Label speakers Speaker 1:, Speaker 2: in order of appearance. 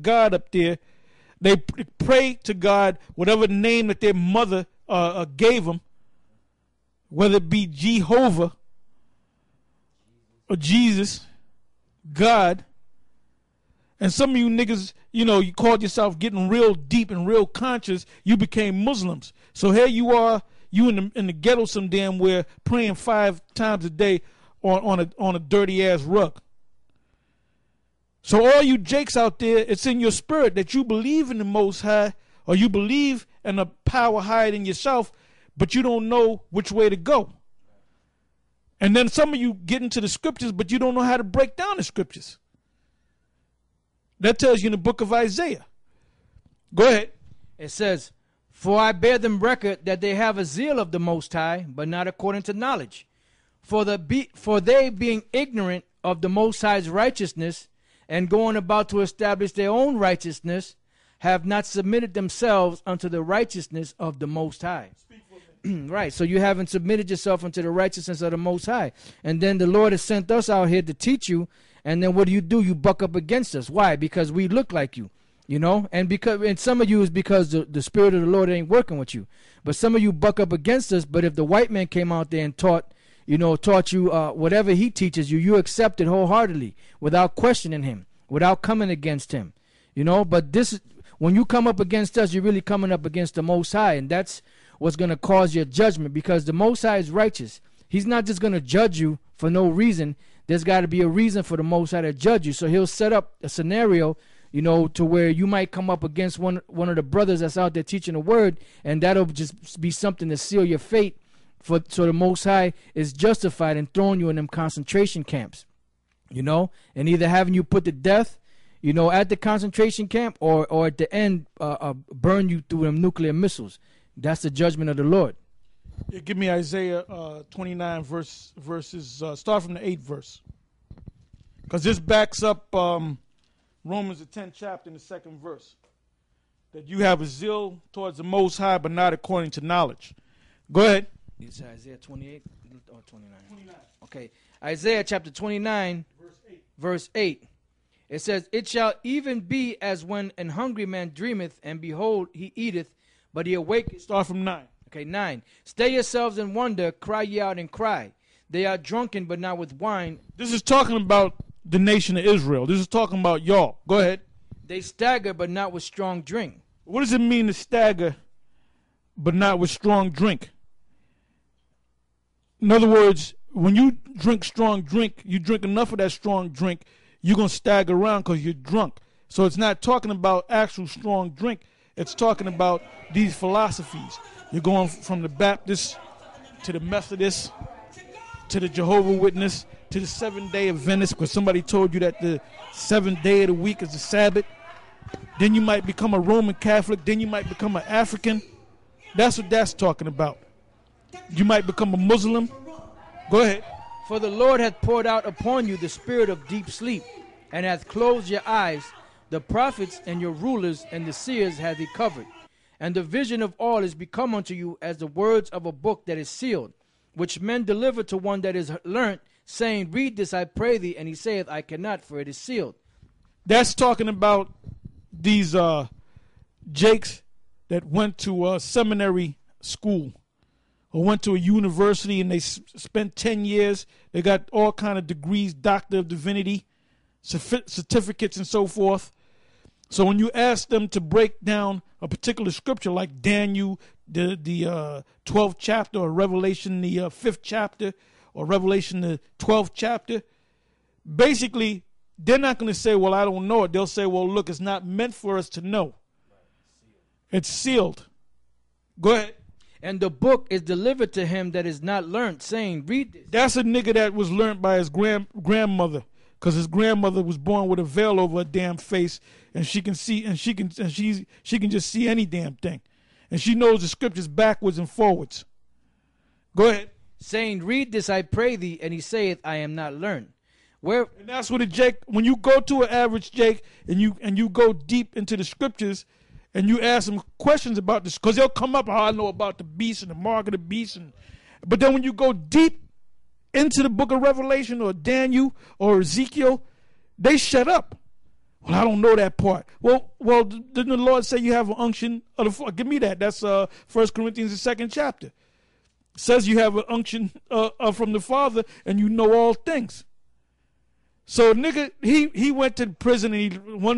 Speaker 1: God up there. They pray to God, whatever name that their mother gave them, whether it be Jehovah or Jesus, God. And some of you niggas, you know, you called yourself getting real deep and real conscious. You became Muslims. So here you are, you in the ghetto some damn where, praying 5 times a day on a dirty ass rug. So all you jakes out there, it's in your spirit that you believe in the Most High, or you believe in a power higher than yourself, but you don't know which way to go. And then some of you get into the scriptures, but you don't know how to break down the scriptures. That tells you in the book of Isaiah. Go ahead.
Speaker 2: It says, "For I bear them record that they have a zeal of the Most High, but not according to knowledge. For they being ignorant of the Most High's righteousness, and going about to establish their own righteousness, have not submitted themselves unto the righteousness of the Most High." Right, so you haven't submitted yourself unto the righteousness of the Most High. And then the Lord has sent us out here to teach you. And then what do? You buck up against us. Why? Because we look like you, you know. And some of you is because the Spirit of the Lord ain't working with you. But some of you buck up against us. But if the white man came out there and taught you whatever he teaches you, you accept it wholeheartedly without questioning him, without coming against him, you know. But when you come up against us, you're really coming up against the Most High, and that's what's going to cause your judgment, because the Most High is righteous. He's not just going to judge you for no reason. There's got to be a reason for the Most High to judge you. So he'll set up a scenario, you know, to where you might come up against one of the brothers that's out there teaching the word, and that'll just be something to seal your fate. So the Most High is justified in throwing you in them concentration camps, you know, and either having you put to death, you know, at the concentration camp, or at the end burn you through them nuclear missiles. That's the judgment of the Lord.
Speaker 1: Yeah, give me Isaiah 29 verses, start from the 8th verse. Because this backs up Romans the 10th chapter in the 2nd verse. That you have a zeal towards the Most High, but not according to knowledge. Go ahead.
Speaker 2: It's Isaiah 28 or 29? 29. Okay. Isaiah chapter 29, verse 8. It says, "It shall even be as when an hungry man dreameth, and behold, he eateth, but he awaketh."
Speaker 1: Start from 9.
Speaker 2: Okay, 9. "Stay yourselves and wonder, cry ye out and cry. They are drunken, but not with wine."
Speaker 1: This is talking about the nation of Israel. This is talking about y'all. Go ahead.
Speaker 2: "They stagger, but not with strong drink."
Speaker 1: What does it mean to stagger, but not with strong drink? In other words, when you drink strong drink, you drink enough of that strong drink, you're going to stagger around because you're drunk. So it's not talking about actual strong drink. It's talking about these philosophies. You're going from the Baptist to the Methodist to the Jehovah's Witness to the Seventh-day Adventist, because somebody told you that the 7th day of the week is the Sabbath. Then you might become a Roman Catholic. Then you might become an African. That's what that's talking about. You might become a Muslim. Go ahead.
Speaker 2: "For the Lord hath poured out upon you the spirit of deep sleep, and hath closed your eyes. The prophets and your rulers and the seers hath he covered. And the vision of all is become unto you as the words of a book that is sealed, which men deliver to one that is learnt, saying, Read this, I pray thee. And he saith, I cannot, for it is sealed."
Speaker 1: That's talking about these jakes that went to a seminary school or went to a university, and they spent 10 years. They got all kind of degrees, Doctor of Divinity, certificates and so forth. So when you ask them to break down a particular scripture like Daniel, the 12th chapter, or Revelation, the 5th chapter, or Revelation, the 12th chapter, basically they're not going to say, well, I don't know it. They'll say, well, look, it's not meant for us to know. It's sealed. Go ahead.
Speaker 2: "And the book is delivered to him that is not learnt, saying, Read this."
Speaker 1: That's a nigga that was learned by his grandmother, because his grandmother was born with a veil over her damn face, and she can see, and she can just see any damn thing, and she knows the scriptures backwards and forwards. Go ahead.
Speaker 2: "Saying, Read this, I pray thee. And he saith, I am not learned."
Speaker 1: And that's what a Jake. When you go to an average Jake and you go deep into the scriptures, and you ask them questions about this, because they'll come up, I know about the beast and the mark of the beast. But then when you go deep into the book of Revelation or Daniel or Ezekiel, they shut up. Well, I don't know that part. Well, didn't the Lord say you have an unction of the Father? Give me that. That's 1 Corinthians, the 2nd chapter. It says you have an unction from the Father and you know all things. So nigga, he went to prison and he one